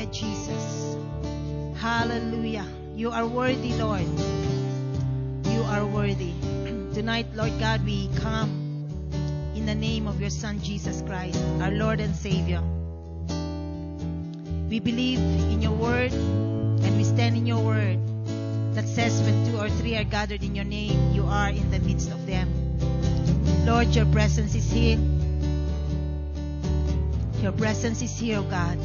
Hallelujah, Jesus. Hallelujah. You are worthy, Lord. You are worthy. Tonight, Lord God, we come in the name of your Son, Jesus Christ, our Lord and Savior. We believe in your word and we stand in your word that says when 2 or 3 are gathered in your name, you are in the midst of them. Lord, your presence is here. Your presence is here, oh God.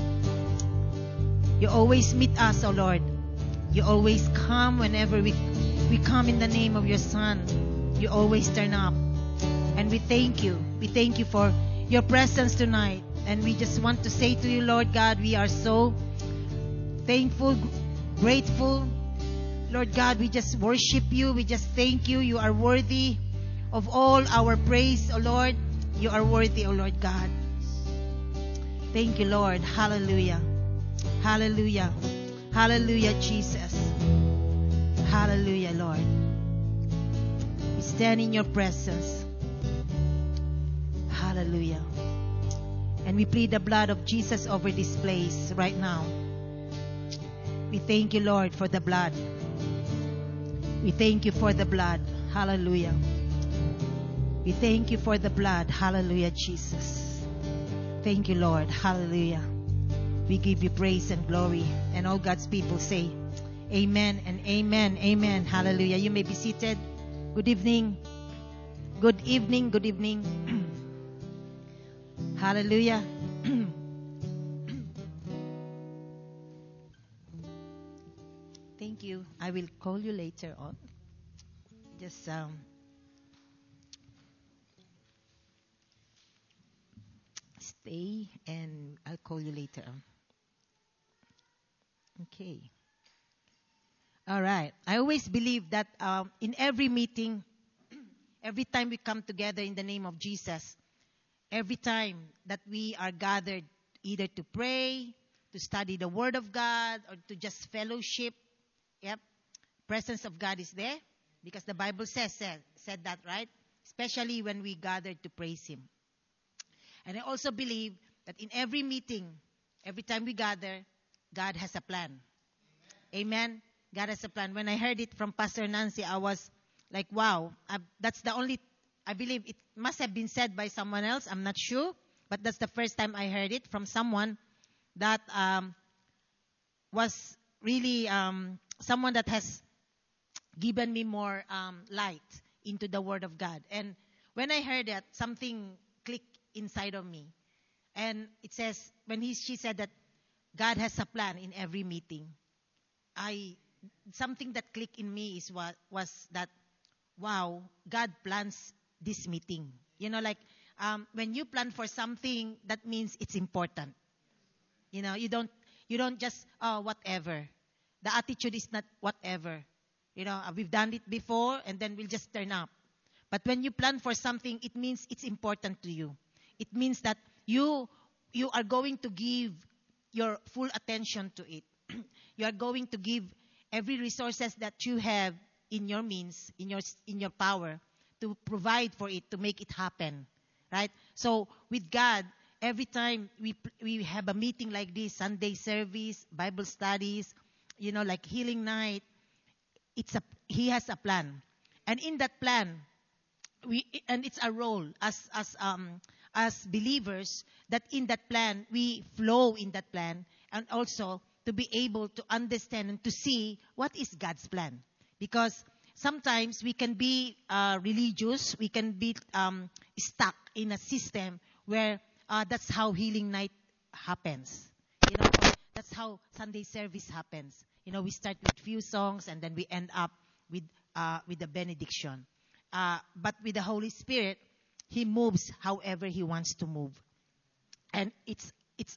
You always meet us, oh Lord. You always come whenever we come in the name of your Son. You always turn up. And we thank you. We thank you for your presence tonight. And we just want to say to you, Lord God, we are so thankful, grateful. Lord God, we just worship you. We just thank you. You are worthy of all our praise, O Lord. You are worthy, O Lord God. Thank you, Lord. Hallelujah. Hallelujah. Hallelujah, Jesus. Hallelujah, Lord. We stand in your presence. Hallelujah. And we plead the blood of Jesus over this place right now. We thank you, Lord, for the blood. We thank you for the blood. Hallelujah. We thank you for the blood. Hallelujah, Jesus. Thank you, Lord. Hallelujah. We give you praise and glory. And all God's people say, amen and amen. Amen. Hallelujah. You may be seated. Good evening. Good evening. Good evening. Hallelujah. Thank you. I will call you later on. Just stay and I'll call you later on. Okay. All right. I always believe that in every meeting, every time we come together in the name of Jesus, every time that we are gathered either to pray, to study the Word of God, or to just fellowship, yep, presence of God is there because the Bible said that, right? Especially when we gather to praise Him. And I also believe that in every meeting, every time we gather, God has a plan. Amen. God has a plan. When I heard it from Pastor Nancy, I was like, wow, that's the only, I believe it must have been said by someone else. I'm not sure. But that's the first time I heard it from someone that was really someone that has given me more light into the Word of God. And when I heard that, something clicked inside of me. And it says, when she said that God has a plan in every meeting, something that clicked in me was that, wow, God plans this meeting. You know, like when you plan for something, that means it's important. You know, you don't just whatever. The attitude is not whatever. You know, we've done it before and then we'll just turn up. But when you plan for something, it means it's important to you. It means that you are going to give your full attention to it. You are going to give every resources that you have in your means, in your power, to provide for it, to make it happen, right? So with God, every time we have a meeting like this, Sunday service, Bible studies, you know, like healing night, He has a plan, and in that plan, and it's a role as believers that in that plan we flow in that plan, and also to be able to understand and to see what is God's plan. Because sometimes we can be religious, we can be stuck in a system where that's how healing night happens. You know, that's how Sunday service happens. You know, we start with few songs and then we end up with the benediction. But with the Holy Spirit, He moves however He wants to move, and it's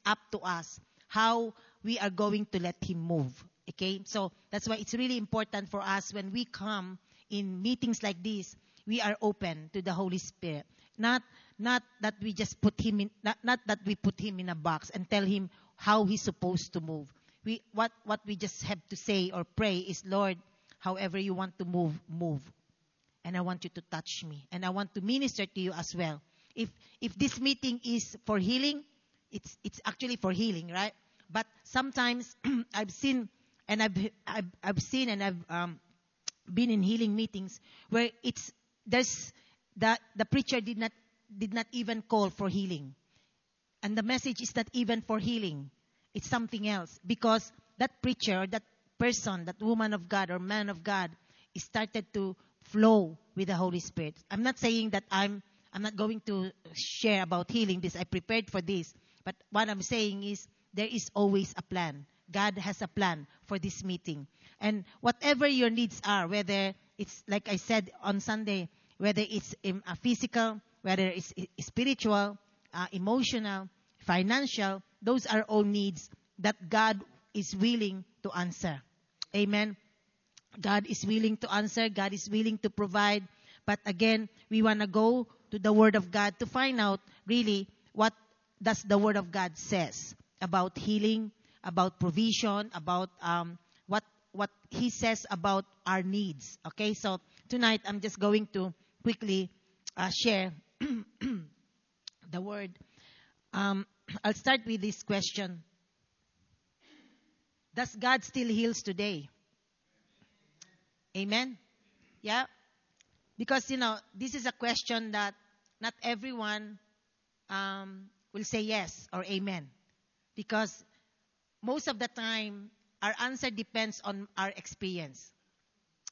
up to us how we are going to let Him move. Okay, so that's why it's really important for us when we come in meetings like this, we are open to the Holy Spirit. Not that we just put Him in, not that we put Him in a box and tell Him how He's supposed to move. What we just have to say or pray is, Lord, however you want to move, move. And I want you to touch me. And I want to minister to you as well. If this meeting is for healing, it's actually for healing, right? But sometimes I've seen and I've seen and I've been in healing meetings where there's the preacher did not even call for healing, and the message is not even for healing. It's something else, because that preacher or that person, that woman of God or man of God, started to flow with the Holy Spirit. I'm not saying that I'm not going to share about healing because I prepared for this. But what I'm saying is there is always a plan. God has a plan for this meeting. And whatever your needs are, whether it's, like I said on Sunday, whether it's physical, whether it's spiritual, emotional, financial, those are all needs that God is willing to answer. Amen. God is willing to answer. God is willing to provide. But again, we want to go to the Word of God to find out really what does the Word of God says about healing, about provision, about what He says about our needs. Okay, so tonight I'm just going to quickly share the Word. I'll start with this question. Does God still heals today? Amen? Yeah? Because, this is a question that not everyone will say yes or amen. Because most of the time, our answer depends on our experience.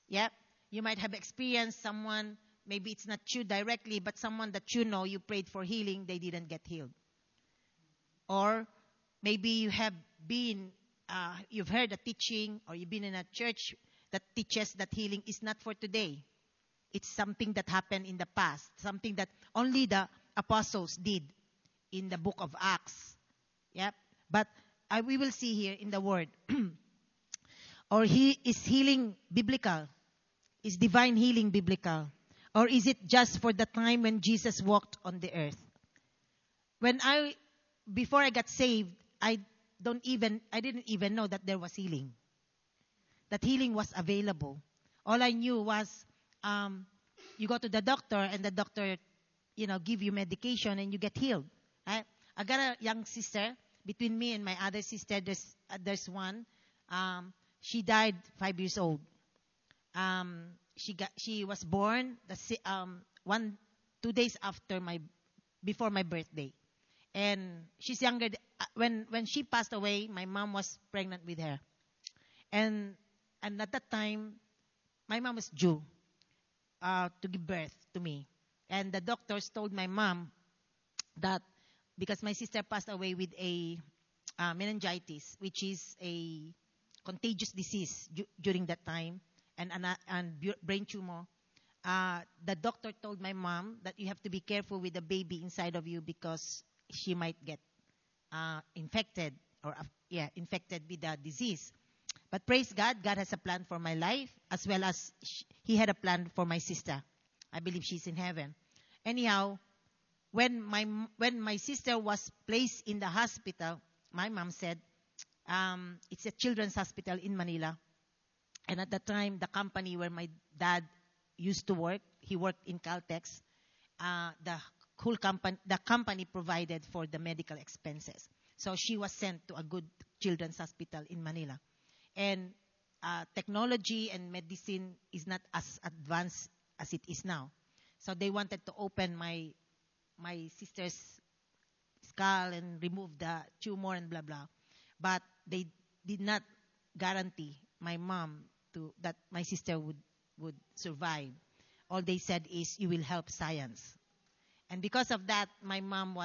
Yeah? You might have experienced someone, maybe it's not you directly, but someone that you prayed for healing, they didn't get healed. Or maybe you have been, you've heard a teaching, or you've been in a church that teaches that healing is not for today. It's something that happened in the past, something that only the apostles did in the book of Acts. Yep. But we will see here in the Word. Or is healing biblical? Is divine healing biblical? Or is it just for the time when Jesus walked on the earth? Before I got saved, I didn't even know that there was healing. That healing was available. All I knew was, you go to the doctor and the doctor, give you medication and you get healed. Right? I got a young sister. Between me and my other sister, there's one. She died 5 years old. She was born 2 days before my birthday, and she's younger. When she passed away, my mom was pregnant with her, and at that time, my mom was due to give birth to me, and the doctors told my mom that because my sister passed away with a meningitis, which is a contagious disease during that time, and brain tumor. The doctor told my mom that you have to be careful with the baby inside of you because she might get infected infected with the disease. But praise God, God has a plan for my life as well as He had a plan for my sister. I believe she's in heaven. Anyhow, when my sister was placed in the hospital, my mom said, it's a children's hospital in Manila. And at the time, the company where my dad used to work, he worked in Caltex, the company provided for the medical expenses. So she was sent to a good children's hospital in Manila. And technology and medicine is not as advanced as it is now. So they wanted to open my sister's skull and remove the tumor and blah, blah. But they did not guarantee my mom that my sister would survive. All they said is, you will help science. And because of that, my mom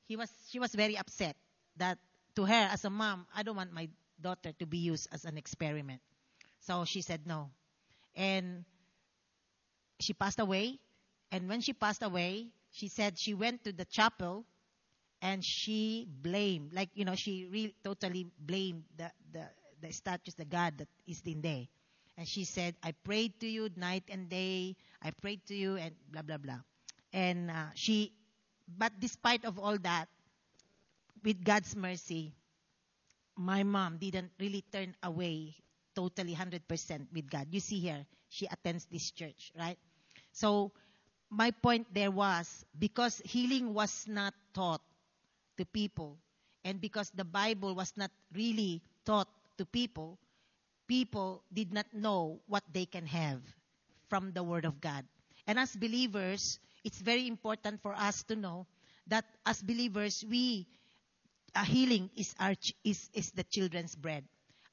she was very upset that to her as a mom, I don't want my daughter to be used as an experiment. So she said no. And she passed away. And when she passed away, she said she went to the chapel and she blamed, she really totally blamed the status, the God that is in there. And she said, I prayed to you night and day. I prayed to you and blah, blah, blah. And but despite of all that, with God's mercy, my mom didn't really turn away totally 100% with God. You see here, she attends this church, right? So my point there was, because healing was not taught to people, And because the Bible was not really taught to people, people did not know what they can have from the Word of God. And as believers, it's very important for us to know that as believers, healing is the children's bread.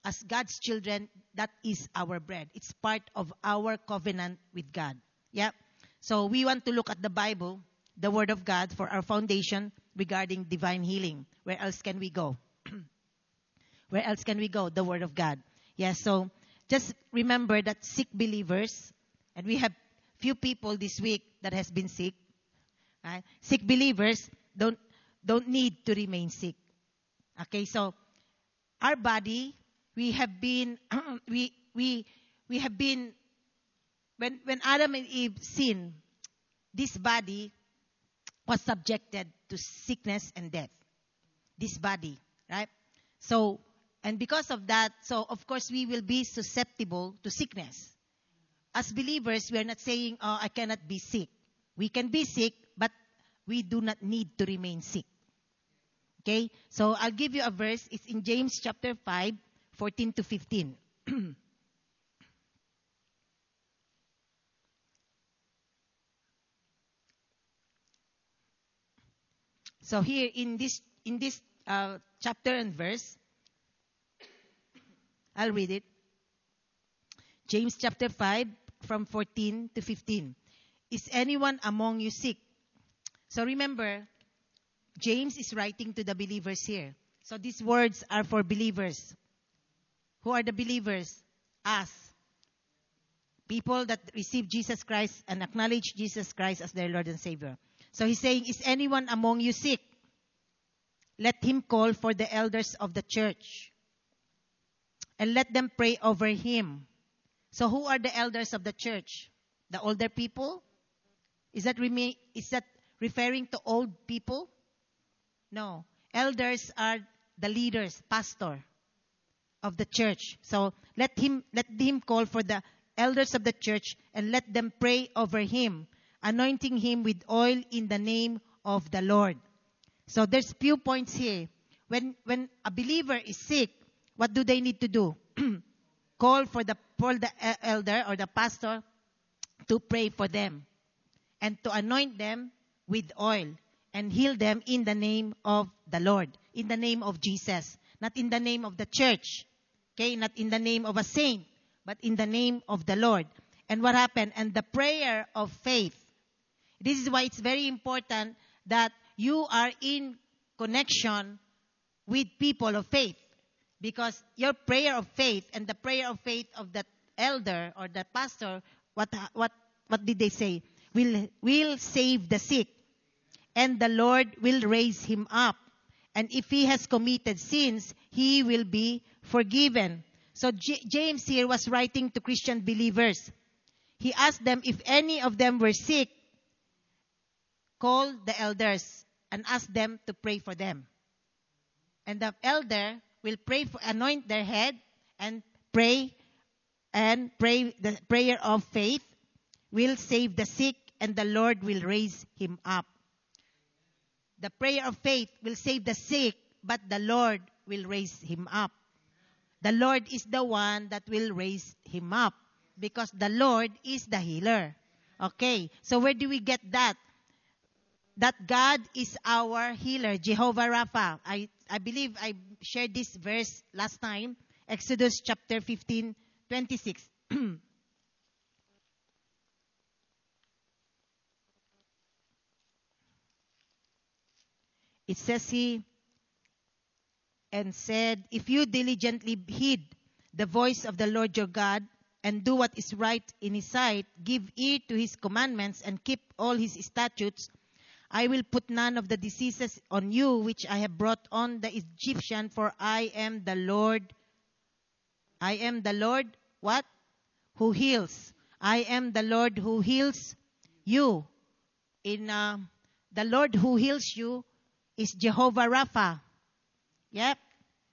As God's children, that is our bread. It's part of our covenant with God. Yeah. So we want to look at the Bible, the Word of God, for our foundation regarding divine healing. Where else can we go? Where else can we go? The Word of God. Yes, so just remember that sick believers, and we have few people this week that has been sick. Right? Sick believers don't need to remain sick. Okay, so our body, we have been we have been when Adam and Eve sinned, this body was subjected to sickness and death. This body, right? So, and because of that, so of course we will be susceptible to sickness. As believers, we are not saying, oh, I cannot be sick. We can be sick, but we do not need to remain sick. Okay? So I'll give you a verse. It's in James chapter 5, 14 to 15. So here in this chapter and verse, I'll read it. James chapter 5 from 14 to 15. Is anyone among you sick? So remember, James is writing to the believers here. So these words are for believers. Who are the believers? Us. People that receive Jesus Christ and acknowledge Jesus Christ as their Lord and Savior. So he's saying, is anyone among you sick? Let him call for the elders of the church. And let them pray over him. So who are the elders of the church? The older people? Is that referring to old people? No. Elders are the leaders, pastor of the church. So let him call for the elders of the church and let them pray over him, anointing him with oil in the name of the Lord. So there's few points here. When a believer is sick, what do they need to do? Call for the elder or the pastor to pray for them and to anoint them with oil and heal them in the name of the Lord, in the name of Jesus, not in the name of the church, okay, not in the name of a saint, but in the name of the Lord. And what happened? And the prayer of faith. This is why it's very important that you are in connection with people of faith. Because your prayer of faith and the prayer of faith of the elder or the pastor, what did they say? Will save the sick, and the Lord will raise him up. And if he has committed sins, he will be forgiven. So James here was writing to Christian believers. He asked them if any of them were sick, call the elders and ask them to pray for them. And the elder will anoint their head and pray the prayer of faith, will save the sick, and the Lord will raise him up. The prayer of faith will save the sick, but the Lord will raise him up. The Lord is the one that will raise him up because the Lord is the healer. Okay, so where do we get that? That God is our healer, Jehovah Rapha. I believe I shared this verse last time, Exodus chapter 15, 26. It says he and said, if you diligently heed the voice of the Lord your God and do what is right in his sight, give ear to his commandments and keep all his statutes, I will put none of the diseases on you which I have brought on the Egyptian, for I am the Lord. I am the Lord, what? Who heals. I am the Lord who heals you. The Lord who heals you is Jehovah Rapha. Yep.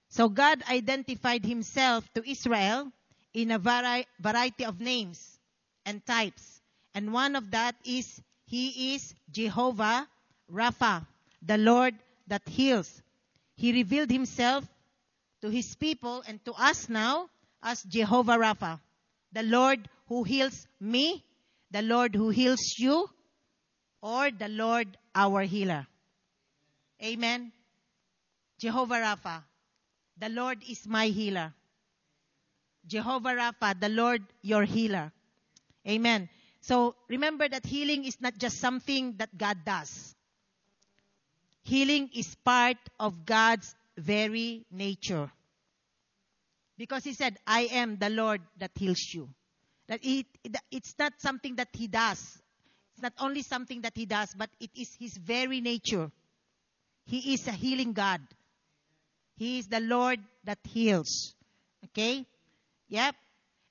So God identified himself to Israel in a variety of names and types. And one of that is, he is Jehovah Rapha, the Lord that heals. He revealed himself to his people and to us now as Jehovah Rapha, the Lord who heals me, the Lord who heals you, or the Lord our healer. Amen. Jehovah Rapha, the Lord is my healer. Jehovah Rapha, the Lord your healer. Amen. So remember that healing is not just something that God does. Healing is part of God's very nature. Because he said, I am the Lord that heals you. That it's not something that he does. It's not only something that he does, but it is his very nature. He is a healing God. He is the Lord that heals. Okay? Yep.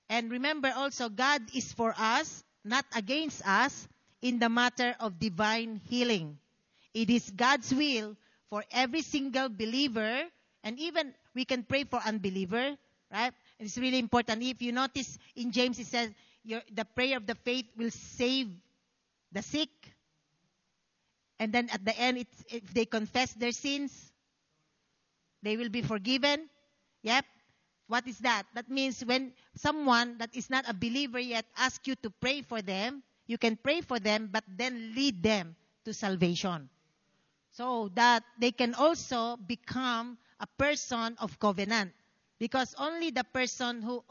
And remember also, God is for us, not against us, in the matter of divine healing. It is God's will for every single believer, and even we can pray for unbeliever, right? And it's really important. If you notice in James, it says, the prayer of the faith will save the sick. And then at the end, if they confess their sins, they will be forgiven. Yep. What is that? That means when someone that is not a believer yet asks you to pray for them, you can pray for them, but then lead them to salvation. So that they can also become a person of covenant. Because only the person who,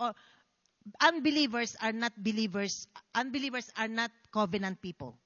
unbelievers are not believers. Unbelievers are not covenant people.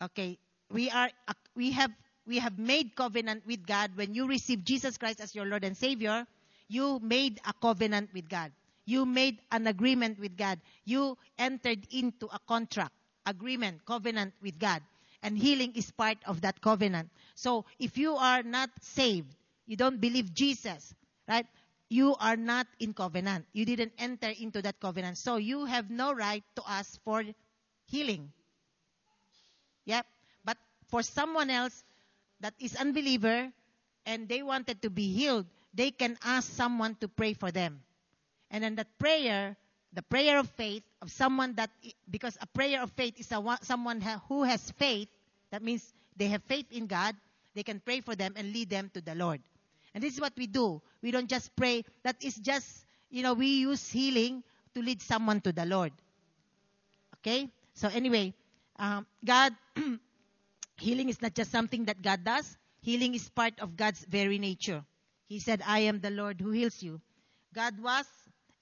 Okay, we have made covenant with God. When you receive Jesus Christ as your Lord and Savior, you made a covenant with God. You made an agreement with God. You entered into a contract, agreement, covenant with God. And healing is part of that covenant. So if you are not saved, you don't believe Jesus, right? You are not in covenant. You didn't enter into that covenant. So you have no right to ask for healing. Yep. But for someone else that is unbeliever and they wanted to be healed, they can ask someone to pray for them. And then that prayer, the prayer of faith of someone that, because a prayer of faith is someone who has faith, that means they have faith in God, they can pray for them and lead them to the Lord. And this is what we do. We don't just pray. That is just, we use healing to lead someone to the Lord. Okay? So anyway, God, healing is not just something that God does. Healing is part of God's very nature. He said, I am the Lord who heals you. God was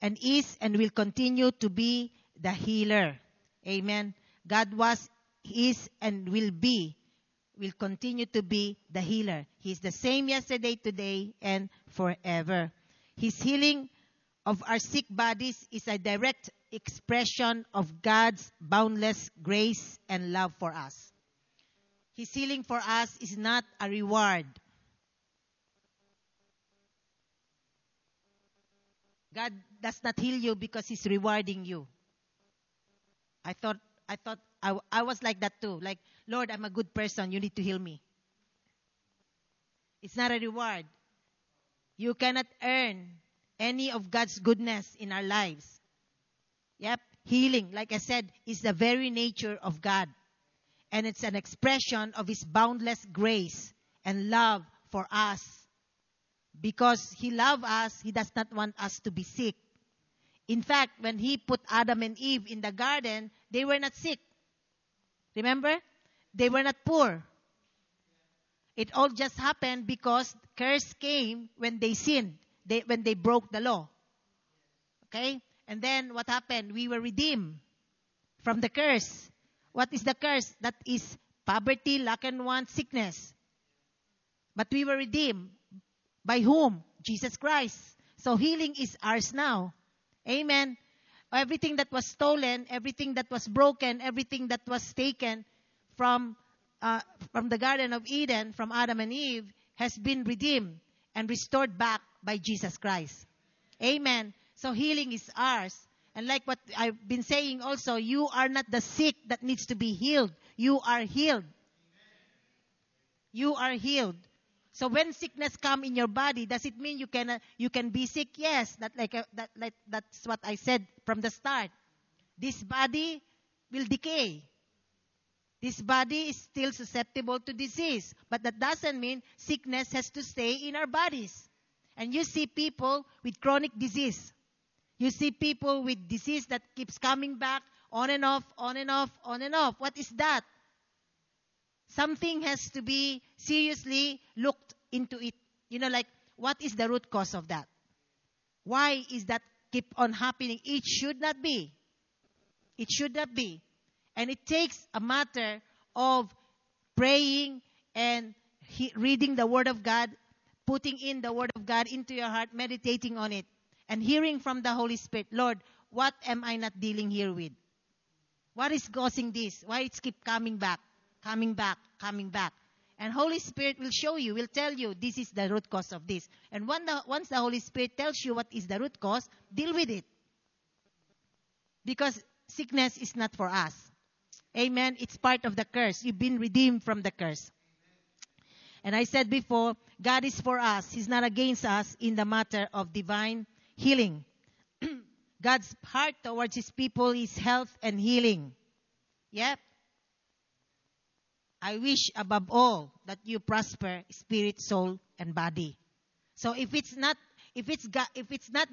and is and will continue to be the healer. Amen. God was, is, and will continue to be the healer. He's the same yesterday, today, and forever. His healing of our sick bodies is a direct expression of God's boundless grace and love for us. His healing for us is not a reward. God does not heal you because He's rewarding you. I thought I was like that too. Like, Lord, I'm a good person. You need to heal me. It's not a reward. You cannot earn any of God's goodness in our lives. Yep. Healing, like I said, is the very nature of God. And it's an expression of His boundless grace and love for us. Because He loves us, He does not want us to be sick. In fact, when He put Adam and Eve in the garden, they were not sick. Remember? They were not poor. It all just happened because curse came when they sinned, when they broke the law. Okay? And then what happened? We were redeemed from the curse. What is the curse? That is poverty, lack and want, sickness. But we were redeemed. By whom? Jesus Christ. So healing is ours now. Amen. Everything that was stolen, everything that was broken, everything that was taken from the Garden of Eden, from Adam and Eve, has been redeemed and restored back by Jesus Christ. Amen. So healing is ours. And like what I've been saying also, you are not the sick that needs to be healed. You are healed. You are healed. So when sickness come in your body, does it mean you can be sick? Yes, that's what I said from the start. This body will decay. This body is still susceptible to disease. But that doesn't mean sickness has to stay in our bodies. And you see people with chronic disease. You see people with disease that keeps coming back on and off, on and off, on and off. What is that? Something has to be seriously looked into it. Like, what is the root cause of that? Why is that keep on happening? It should not be. It should not be. And it takes a matter of praying and reading the Word of God, putting in the Word of God into your heart, meditating on it, and hearing from the Holy Spirit, Lord, what am I not dealing here with? What is causing this? Why it keep coming back, coming back, coming back? And Holy Spirit will show you, will tell you, this is the root cause of this. And once the Holy Spirit tells you what is the root cause, deal with it. Because sickness is not for us. Amen. It's part of the curse. You've been redeemed from the curse. And I said before, God is for us. He's not against us in the matter of divine healing. God's heart towards His people is health and healing. Yep. I wish above all that you prosper spirit, soul, and body. So if it's not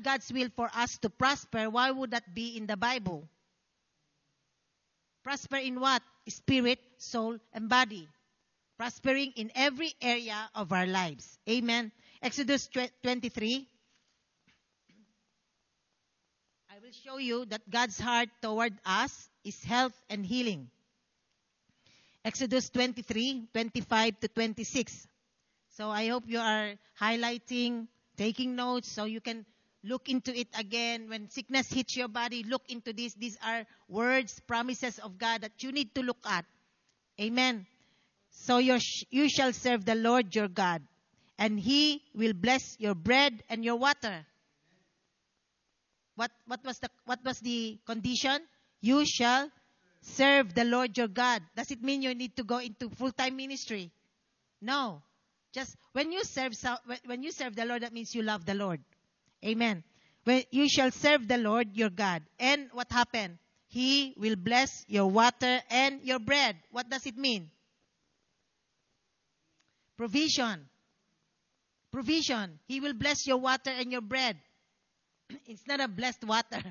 God's will for us to prosper, why would that be in the Bible? Prosper in what? Spirit, soul, and body. Prospering in every area of our lives. Amen. Exodus 23. I will show you that God's heart toward us is health and healing. Exodus 23, 25 to 26. So I hope you are highlighting, taking notes, so you can look into it again. When sickness hits your body, look into this. These are words, promises of God that you need to look at. Amen. So you shall serve the Lord your God, and He will bless your bread and your water. What was the condition? You shall serve the Lord your God. Does it mean you need to go into full-time ministry? No. Just when you serve the Lord, that means you love the Lord. Amen. When you shall serve the Lord your God. And what happened? He will bless your water and your bread. What does it mean? Provision. Provision. He will bless your water and your bread. It's not a blessed water.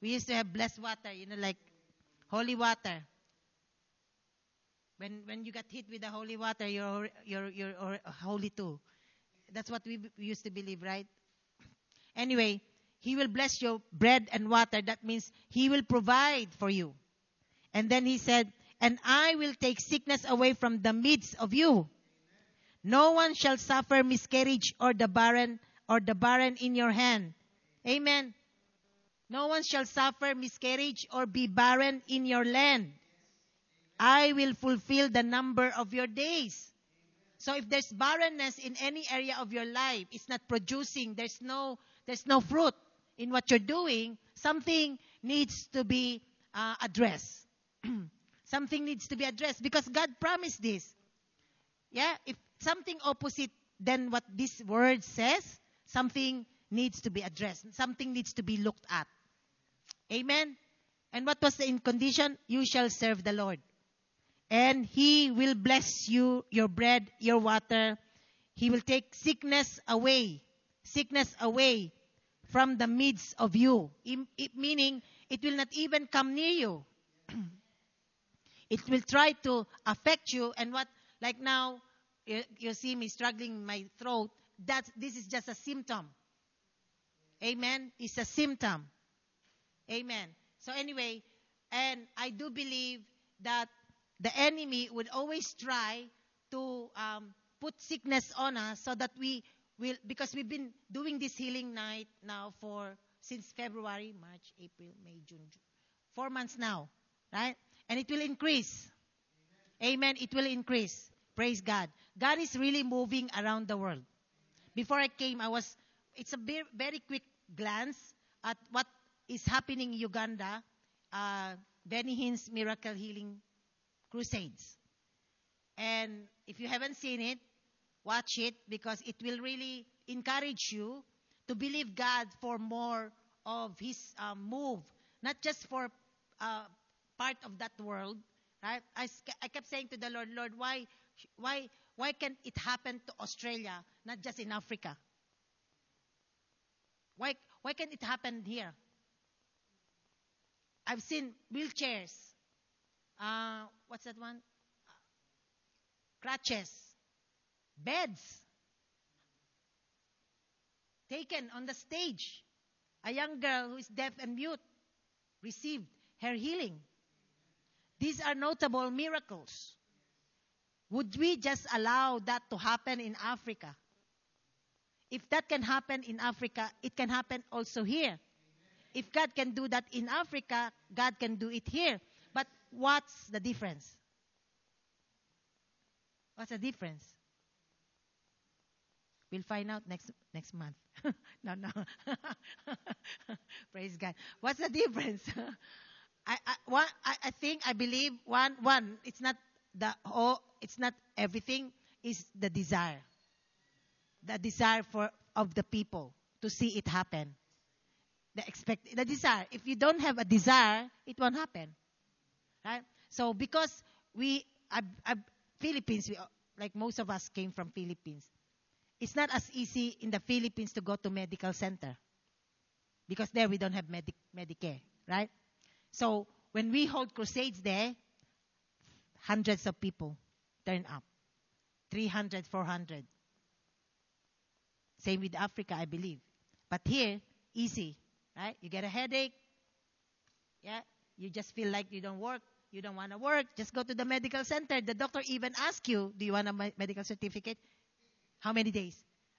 We used to have blessed water, like holy water. When you got hit with the holy water, you're holy too. That's what we used to believe, right? Anyway, He will bless your bread and water. That means He will provide for you. And then He said, and I will take sickness away from the midst of you. No one shall suffer miscarriage or the barren in your hand. Amen. No one shall suffer miscarriage or be barren in your land. I will fulfill the number of your days. So if there's barrenness in any area of your life, it's not producing, there's no fruit in what you're doing, something needs to be addressed. Something needs to be addressed because God promised this. Yeah, if something opposite than what this word says, something needs to be addressed. Something needs to be looked at. Amen. And what was the condition? You shall serve the Lord. And He will bless you, your bread, your water. He will take sickness away from the midst of you. Meaning, it will not even come near you. It will try to affect you. And like now, you see me struggling in my throat. This is just a symptom. Amen. It's a symptom. Amen. So anyway, and I do believe that the enemy would always try to put sickness on us so that we will, because we've been doing this healing night now since February, March, April, May, June. 4 months now, right? And it will increase. Amen. It will increase. Praise God. God is really moving around the world. Before I came, it's a very quick glance at what is happening in Uganda, Benny Hinn's Miracle Healing Crusades. And if you haven't seen it, watch it because it will really encourage you to believe God for more of His move, not just for part of that world, Right? I kept saying to the Lord, Lord, why can it happen to Australia, not just in Africa? Why can it happen here? I've seen wheelchairs. What's that one? Crutches. Beds. Taken on the stage. A young girl who is deaf and mute received her healing. These are notable miracles. Would we just allow that to happen in Africa? If that can happen in Africa, it can happen also here. If God can do that in Africa, God can do it here. But what's the difference? What's the difference? We'll find out next month. No. Praise God. What's the difference? I believe one. It's not it's not everything. Is the desire. The desire of the people to see it happen. The desire. If you don't have a desire, it won't happen. Right? So because Philippines, like most of us came from Philippines, it's not as easy in the Philippines to go to medical center because there we don't have Medicare, right? So when we hold crusades there, hundreds of people turn up, 300, 400. Same with Africa, I believe. But here, easy, right? You get a headache, yeah. You just feel like you don't work. You don't want to work. Just go to the medical center. The doctor even asks you, do you want a medical certificate? How many days?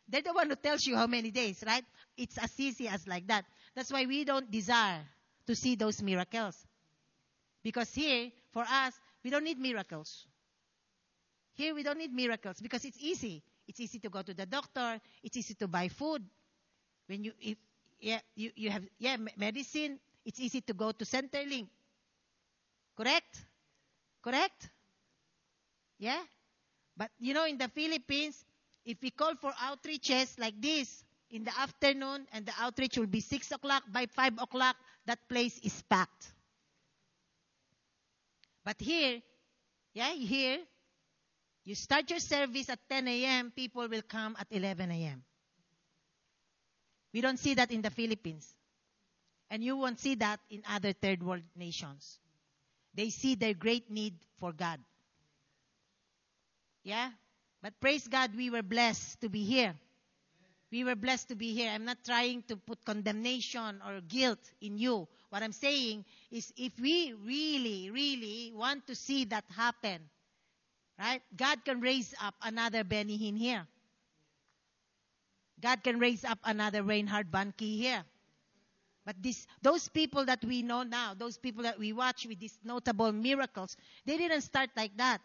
They're the one who tells you how many days, right? It's as easy as like that. That's why we don't desire to see those miracles. Because here, for us, we don't need miracles. Here, we don't need miracles because it's easy. It's easy to go to the doctor. It's easy to buy food. When you have medicine, it's easy to go to Centrelink. Correct? Correct? Yeah? But in the Philippines, if we call for outreaches like this in the afternoon and the outreach will be 6 o'clock, by 5 o'clock, that place is packed. But here, you start your service at 10 a.m., people will come at 11 a.m. We don't see that in the Philippines. And you won't see that in other third world nations. They see their great need for God. Yeah? But praise God, we were blessed to be here. We were blessed to be here. I'm not trying to put condemnation or guilt in you. What I'm saying is if we really, really want to see that happen, right? God can raise up another Benny Hinn here. God can raise up another Reinhard Bonnke here. But those people that we know now, those people that we watch with these notable miracles, they didn't start like that.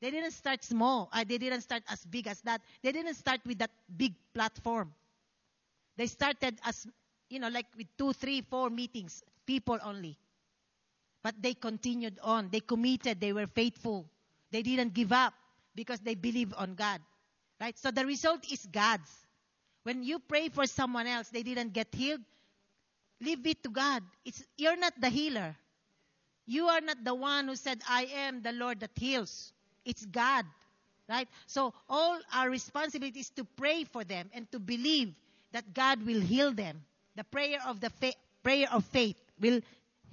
They didn't start small. They didn't start as big as that. They didn't start with that big platform. They started as, like with 2, 3, 4 meetings, people only. But they continued on. They committed. They were faithful. They didn't give up because they believe on God. Right? So the result is God's. When you pray for someone else, they didn't get healed, leave it to God. You're not the healer. You are not the one who said, I am the Lord that heals. It's God. Right? So all our responsibility is to pray for them and to believe that God will heal them. The prayer of faith will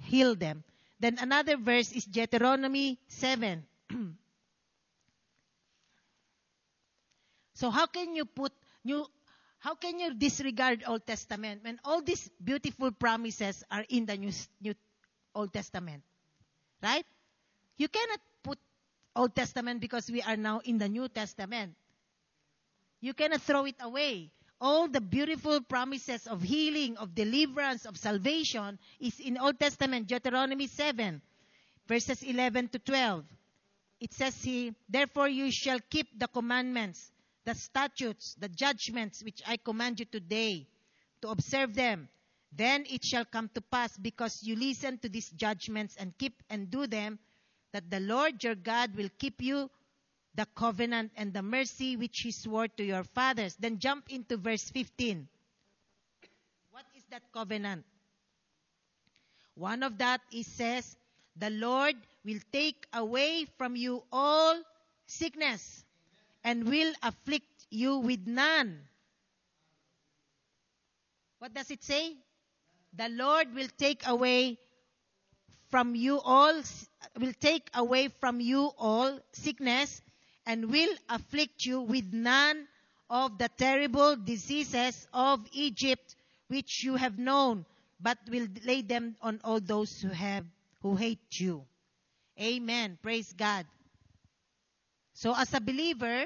heal them. Then another verse is Deuteronomy 7. So how can you disregard Old Testament when all these beautiful promises are in the New Old Testament? Right? You cannot put Old Testament because we are now in the New Testament. You cannot throw it away. All the beautiful promises of healing, of deliverance, of salvation is in Old Testament, Deuteronomy 7, verses 11 to 12. It says here, therefore you shall keep the commandments, the statutes, the judgments which I command you today, to observe them. Then it shall come to pass, because you listen to these judgments and keep and do them, that the Lord your God will keep you the covenant and the mercy which he swore to your fathers. Then jump into verse 15. What is that covenant? One of that, it says, the Lord will take away from you all sickness and will afflict you with none. What does it say? The Lord will take away from you all sickness and will afflict you with none of the terrible diseases of Egypt which you have known, but will lay them on all those who hate you. Amen. Praise God. So as a believer,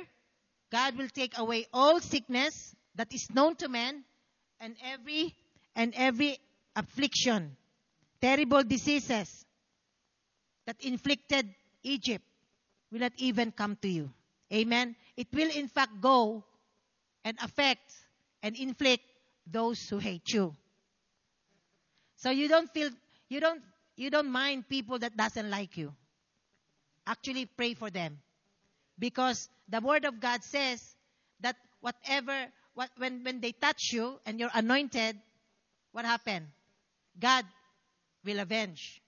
God will take away all sickness that is known to man and every affliction, terrible diseases that inflicted Egypt will not even come to you. Amen. It will in fact go and affect and inflict those who hate you. So you don't mind people that doesn't like you. Actually pray for them. Because the word of God says that when they touch you and you're anointed, what happened? God will avenge.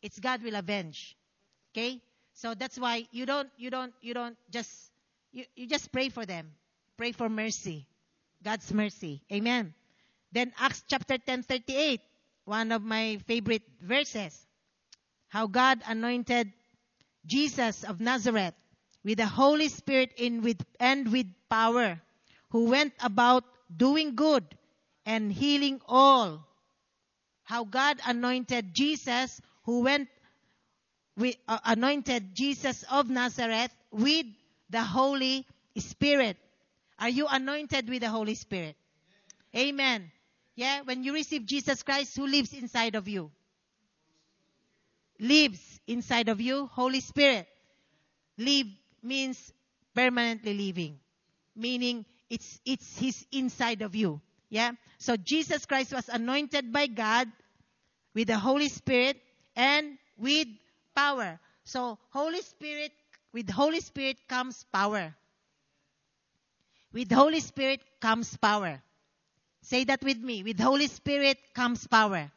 It's God will avenge. Okay? So that's why you just pray for them. Pray for mercy. God's mercy. Amen. Then Acts chapter 10:38, one of my favorite verses. How God anointed Jesus of Nazareth with the Holy Spirit and with power, who went about doing good and healing all. How God anointed Jesus, anointed Jesus of Nazareth with the Holy Spirit. Are you anointed with the Holy Spirit? Amen. Yeah, when you receive Jesus Christ, who lives inside of you? Lives inside of you, Holy Spirit. Live means permanently living, meaning it's His inside of you. Yeah. So Jesus Christ was anointed by God with the Holy Spirit and with power. So with Holy Spirit comes power. With Holy Spirit comes power. Say that with me. With Holy Spirit comes power.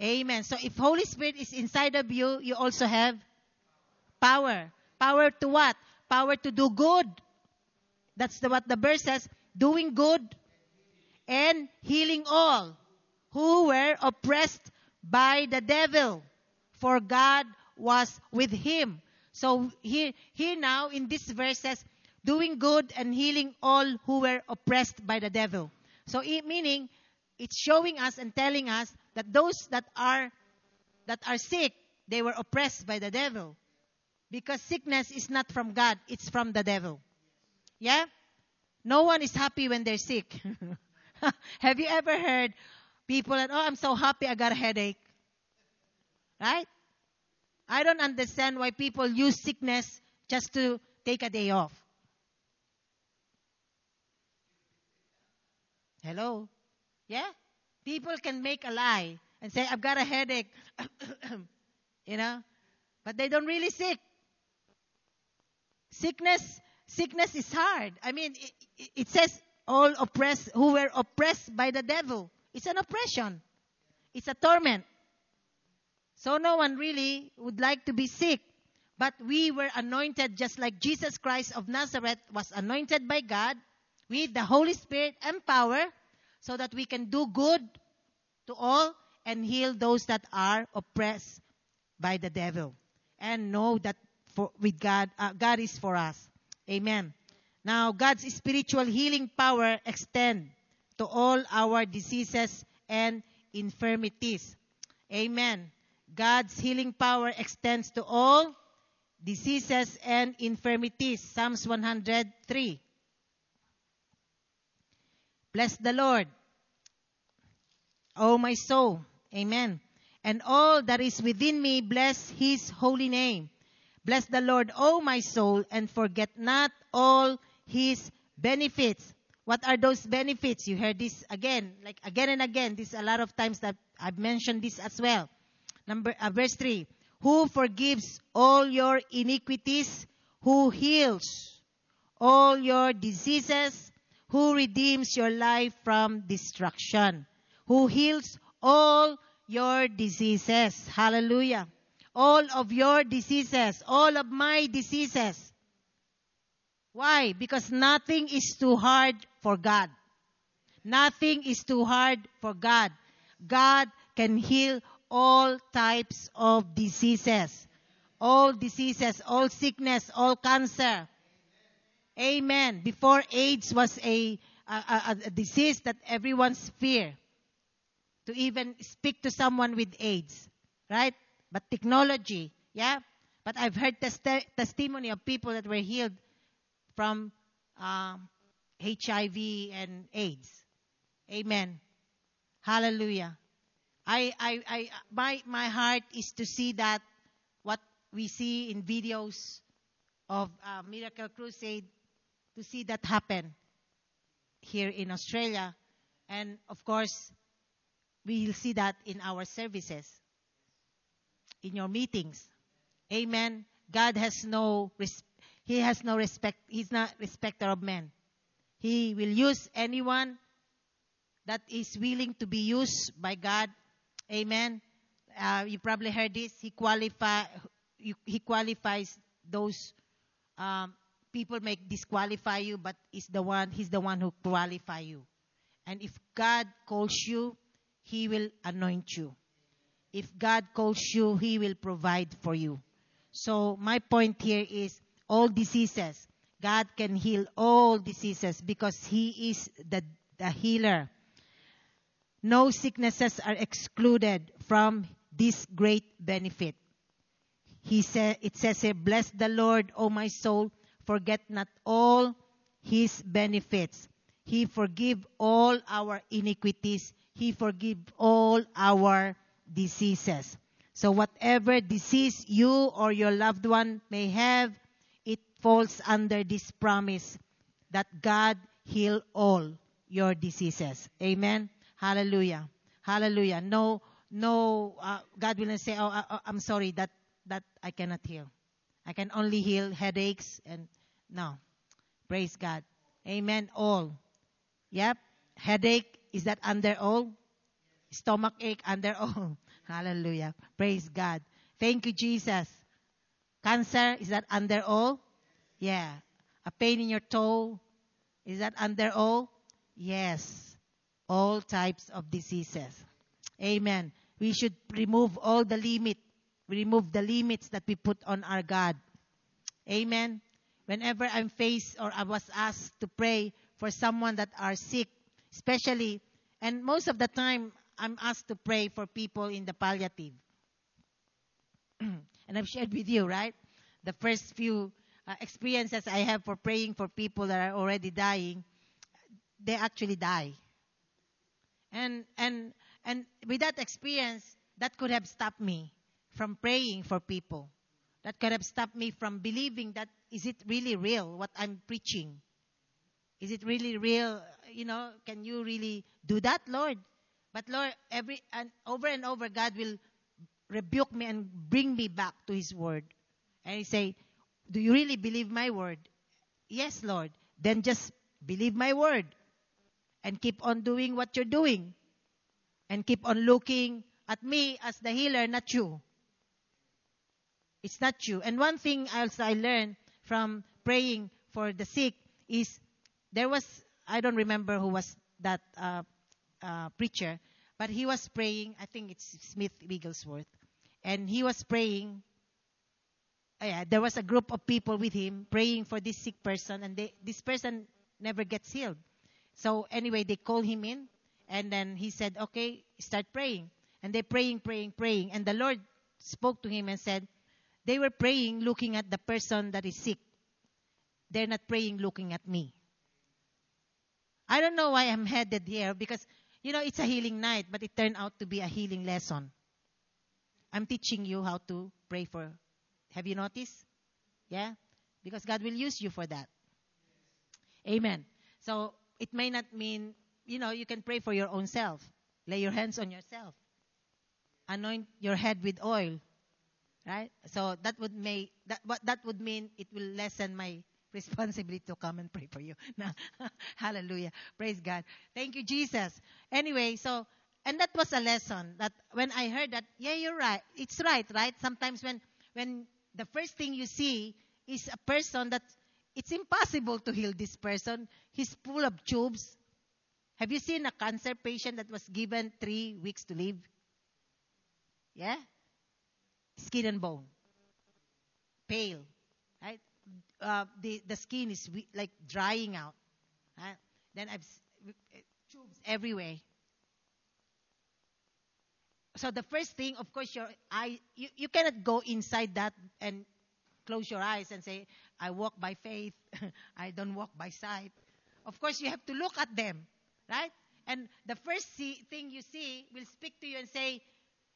Amen. So if Holy Spirit is inside of you, you also have power. Power to what? Power to do good. That's what the verse says. Doing good and healing all who were oppressed by the devil, for God was with him. So here now in this verse says, doing good and healing all who were oppressed by the devil. So meaning, it's showing us and telling us that those that are sick, they were oppressed by the devil. Because sickness is not from God, it's from the devil. Yeah? No one is happy when they're sick. Have you ever heard people that, I'm so happy I got a headache? Right? I don't understand why people use sickness just to take a day off. Hello? Yeah? People can make a lie and say, I've got a headache. But they don't really sick. Sickness is hard. I mean, it says all oppressed, who were oppressed by the devil. It's an oppression. It's a torment. So no one really would like to be sick. But we were anointed just like Jesus Christ of Nazareth was anointed by God with the Holy Spirit and power so that we can do good to all and heal those that are oppressed by the devil. And know that with God, God is for us. Amen. Now, God's spiritual healing power extends to all our diseases and infirmities. Amen. God's healing power extends to all diseases and infirmities. Psalms 103. Bless the Lord, O my soul. Amen. And all that is within me, bless His holy name. Bless the Lord, O my soul, and forget not all His benefits. What are those benefits? You heard this again, like again and again. This a lot of times that I've mentioned this as well. Verse 3. Who forgives all your iniquities, who heals all your diseases, who redeems your life from destruction, who heals all your diseases. Hallelujah. All of your diseases, all of my diseases. Why? Because nothing is too hard for God. Nothing is too hard for God. God can heal all types of diseases. All diseases, all sickness, all cancer. Amen. Before, AIDS was a disease that everyone's fear to even speak to someone with AIDS, right? But technology, yeah. But I've heard testimony of people that were healed from HIV and AIDS. Amen. Hallelujah. My heart is to see that what we see in videos of Miracle Crusade, to see that happen here in Australia. And of course, we will see that in our services, in your meetings. Amen. God has He has no respect. He's not respecter of men. He will use anyone that is willing to be used by God. Amen. You probably heard this. He qualifies those people may disqualify you, but He's the one who qualify you. And if God calls you, He will anoint you. If God calls you, He will provide for you. So my point here is all diseases. God can heal all diseases because He is the healer. No sicknesses are excluded from this great benefit. It says here, bless the Lord, O my soul, forget not all His benefits. He forgive all our iniquities. He forgive all our diseases. So whatever disease you or your loved one may have, it falls under this promise that God heal all your diseases. Amen. Hallelujah. Hallelujah. No, God will not say, I'm sorry, that I cannot heal. I can only heal headaches and no. Praise God. Amen. All. Yep. Headache, is that under all? Stomach ache, under all. Hallelujah. Praise God. Thank you, Jesus. Cancer, is that under all? Yeah. A pain in your toe, is that under all? Yes. All types of diseases. Amen. We should remove all the limit. Remove the limits that we put on our God. Amen. Whenever I'm faced or I was asked to pray for someone that are sick, especially, and most of the time, I'm asked to pray for people in the palliative. And I've shared with you, right? The first few experiences I have for praying for people that are already dying, they actually die. And with that experience, that could have stopped me from praying for people. That could have stopped me from believing that, is it really real, what I'm preaching? Is it really real? Can you really do that, Lord? But Lord, over and over, God will rebuke me and bring me back to His word. And He say, do you really believe my word? Yes, Lord. Then just believe my word. And keep on doing what you're doing. And keep on looking at me as the healer, not you. It's not you. And one thing else I learned from praying for the sick is, I don't remember who was that preacher, but he was praying, I think it's Smith Wigglesworth, and he was praying, there was a group of people with him praying for this sick person, and this person never gets healed. So anyway, they called him in, and then he said, okay, start praying. And they're praying, and the Lord spoke to him and said, they were praying looking at the person that is sick. They're not praying looking at me. I don't know why I'm headed here, because, it's a healing night, but it turned out to be a healing lesson. I'm teaching you how to pray for. Have you noticed? Yeah? Because God will use you for that. Amen. So it may not mean, you can pray for your own self. Lay your hands on yourself. Anoint your head with oil. Right? So that would mean it will lessen my responsibility to come and pray for you. Hallelujah. Praise God. Thank you, Jesus. Anyway, so and that was a lesson that when I heard that, yeah, you're right. It's right? Sometimes when the first thing you see is a person that it's impossible to heal this person. He's full of tubes. Have you seen a cancer patient that was given 3 weeks to live? Yeah? Skin and bone. Pale. Right? The skin is like drying out. Right? Then tubes everywhere. So the first thing, of course, your eye, you cannot go inside that and close your eyes and say, I walk by faith. I don't walk by sight. Of course, you have to look at them. Right? And the first thing you see will speak to you and say,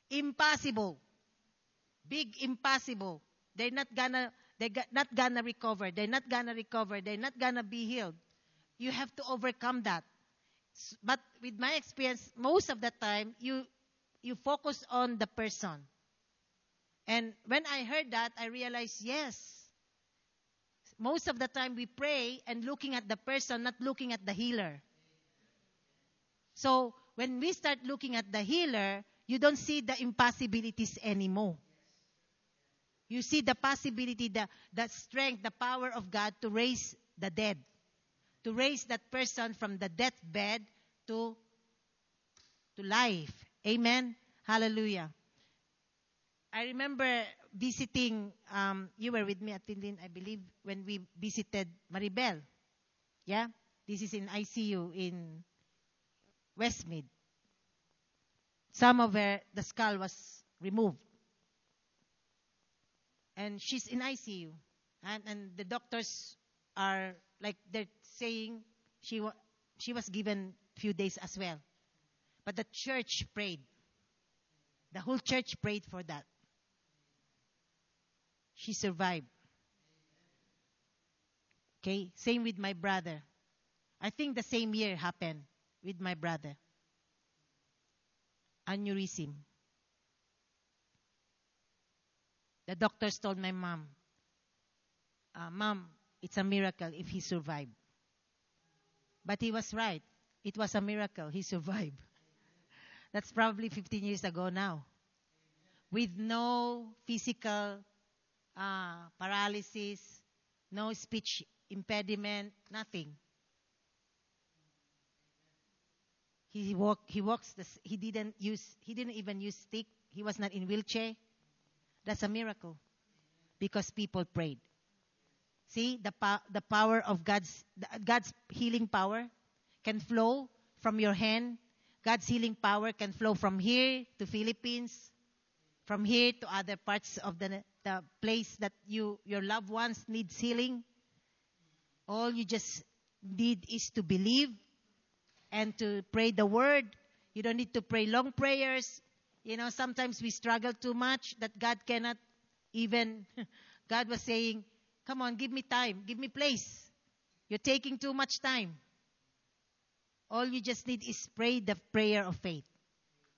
impossible. Big impossible. They're not gonna recover. They're not gonna recover. They're not gonna be healed. You have to overcome that. But with my experience, most of the time, you focus on the person. And when I heard that, I realized, yes. Most of the time, we pray and looking at the person, not looking at the healer. So, when we start looking at the healer, you don't see the impossibilities anymore. You see the possibility, the strength, the power of God to raise the dead. To raise that person from the deathbed to life. Amen? Hallelujah. I remember visiting, you were with me at Tindin, I believe, when we visited Maribel. Yeah? This is in ICU in Westmead. Some of the skull was removed. And she's in ICU. And the doctors are like, they're saying she was given a few days as well. But the church prayed. The whole church prayed for that. She survived. Okay, same with my brother. I think the same year happened with my brother. Aneurysm. The doctors told my mom, Mom, it's a miracle if he survived. But he was right. It was a miracle. He survived. That's probably 15 years ago now. With no physical paralysis, no speech impediment, nothing. He walks. He didn't even use stick. He was not in wheelchair. That's a miracle, because people prayed. See, the power of God's healing power can flow from your hand. God's healing power can flow from here to Philippines, from here to other parts of the place that your loved ones needs healing. All you just need is to believe and to pray the word. You don't need to pray long prayers. You know, sometimes we struggle too much that God cannot even, God was saying, come on, give me time, give me place. You're taking too much time. All you just need is pray the prayer of faith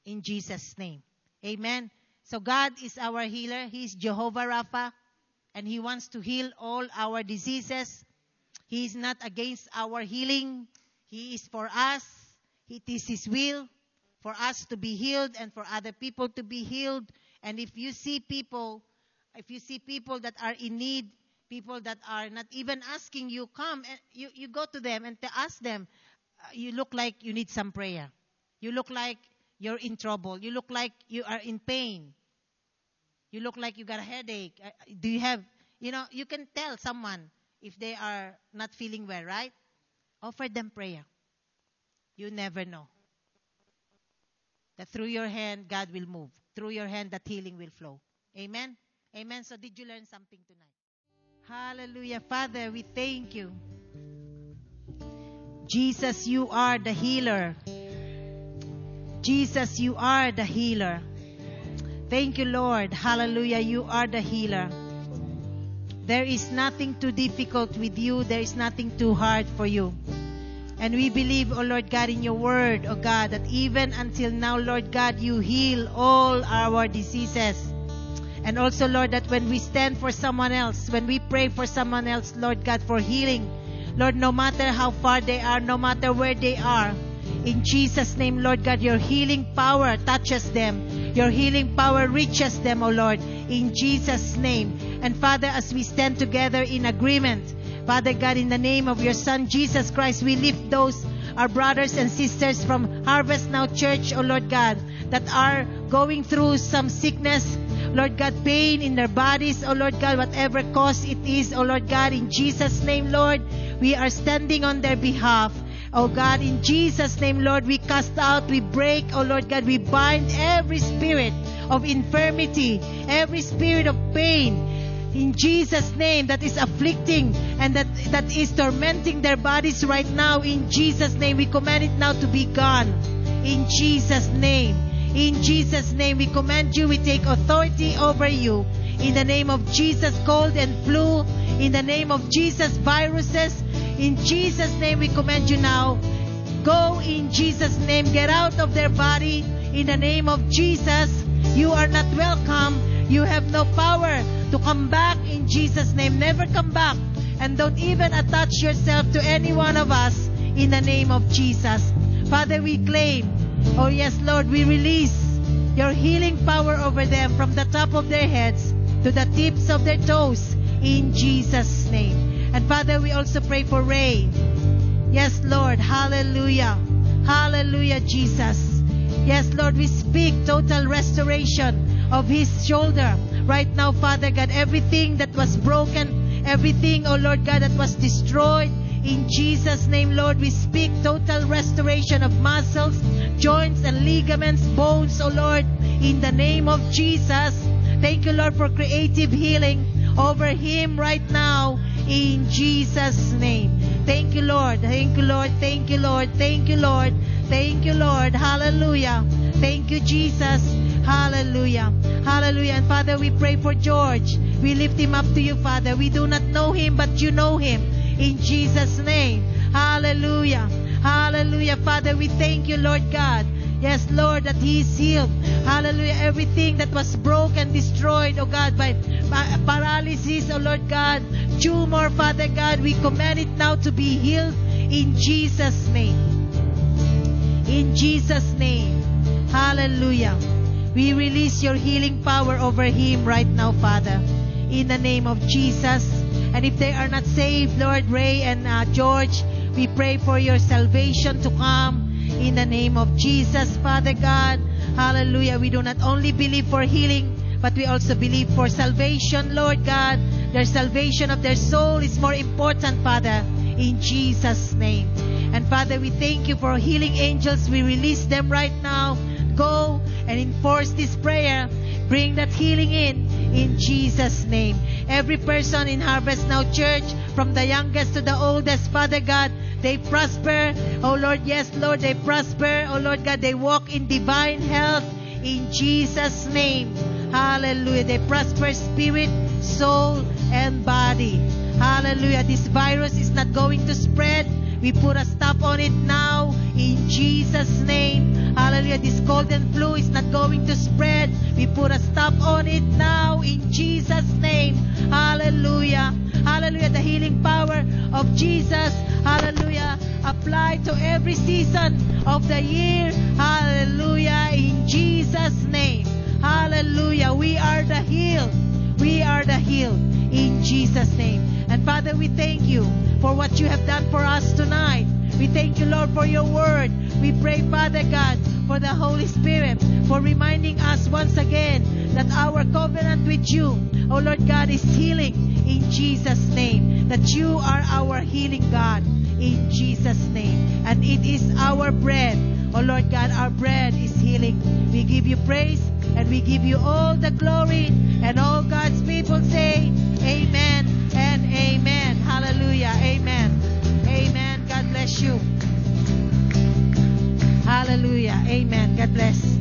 in Jesus' name. Amen. So God is our healer. He is Jehovah Rapha, and He wants to heal all our diseases. He is not against our healing. He is for us. It is His will for us to be healed and for other people to be healed. And if you see people that are in need, people that are not even asking you, come, and you go to them and ask them, you look like you need some prayer. You look like you're in trouble. You look like you are in pain. You look like you got a headache. Do you have, you can tell someone if they are not feeling well, right? Offer them prayer. You never know. That through your hand, God will move. Through your hand, that healing will flow. Amen? Amen. So did you learn something tonight? Hallelujah. Father, we thank you. Jesus, you are the healer. Jesus, you are the healer. Thank you, Lord. Hallelujah. You are the healer. There is nothing too difficult with you. There is nothing too hard for you. And we believe, oh Lord God, in your word, oh God, that even until now, Lord God, you heal all our diseases. And also, Lord, that when we stand for someone else, when we pray for someone else, Lord God, for healing, Lord, no matter how far they are, no matter where they are, In Jesus' name, Lord God, your healing power touches them. Your healing power reaches them, O Lord, in Jesus' name. And Father, as we stand together in agreement, Father God, in the name of your Son, Jesus Christ, we lift those, our brothers and sisters from Harvest Now Church, O Lord God, that are going through some sickness, Lord God, pain in their bodies, O Lord God, whatever cause it is, O Lord God, in Jesus' name, Lord, we are standing on their behalf. Oh God, in Jesus' name, Lord, we cast out, we break, oh Lord God, we bind every spirit of infirmity, every spirit of pain, in Jesus' name, that is afflicting and that is tormenting their bodies right now. In Jesus' name, we command it now to be gone. In Jesus' name. In Jesus' name, we command you, we take authority over you. In the name of Jesus, cold and flu. In the name of Jesus, viruses. In Jesus' name, we command you now. Go in Jesus' name. Get out of their body. In the name of Jesus, you are not welcome. You have no power to come back in Jesus' name. Never come back. And don't even attach yourself to any one of us in the name of Jesus. Father, we claim, oh yes, Lord, we release your healing power over them from the top of their heads to the tips of their toes in Jesus' name. And Father, we also pray for Ray. Yes, Lord. Hallelujah. Hallelujah, Jesus. Yes, Lord, we speak total restoration of his shoulder. Right now, Father God, everything that was broken, everything, oh Lord God, that was destroyed, in Jesus' name, Lord, we speak total restoration of muscles, joints and ligaments, bones, oh Lord, in the name of Jesus. Thank you, Lord, for creative healing over him right now. In Jesus' name. Thank you, Lord. Thank you, Lord. Thank you, Lord. Thank you, Lord. Thank you, Lord. Hallelujah. Thank you, Jesus. Hallelujah. Hallelujah. And Father, we pray for George. We lift him up to you, Father. We do not know him, but you know him. In Jesus' name. Hallelujah. Hallelujah. Father, we thank you, Lord God. Yes, Lord, that he is healed. Hallelujah. Everything that was broken, destroyed, oh God, by paralysis, oh Lord God, tumor, Father God, we command it now to be healed in Jesus' name. In Jesus' name. Hallelujah. We release your healing power over him right now, Father, in the name of Jesus. And if they are not saved, Lord, Ray and George, we pray for your salvation to come in the name of Jesus, Father God. Hallelujah. We do not only believe for healing, but we also believe for salvation, Lord God. Their salvation of their soul is more important, Father, in Jesus' name. And Father, we thank you for healing angels. We release them right now. Go and enforce this prayer. Bring that healing in Jesus' name. Every person in Harvest Now Church, from the youngest to the oldest, Father God, they prosper. Oh Lord, yes, Lord, they prosper. Oh Lord God, they walk in divine health in Jesus' name. Hallelujah. They prosper spirit, soul, and body. Hallelujah. This virus is not going to spread. We put a stop on it now in Jesus' name. Hallelujah. This cold and flu is not going to spread. We put a stop on it now in Jesus' name. Hallelujah. Hallelujah. The healing power of Jesus. Hallelujah. Apply to every season of the year. Hallelujah. In Jesus' name. Hallelujah. We are the healed. We are the healed in Jesus' name. And Father, we thank you for what you have done for us tonight. We thank you, Lord, for your word. We pray, Father God, for the Holy Spirit, for reminding us once again that our covenant with you, oh Lord God, is healing in Jesus' name. That you are our healing God in Jesus' name. And it is our bread. Oh Lord God, our bread is healing. We give you praise and we give you all the glory. And all God's people say, amen and amen. Hallelujah. Amen. Amen. God bless you. Hallelujah. Amen. God bless.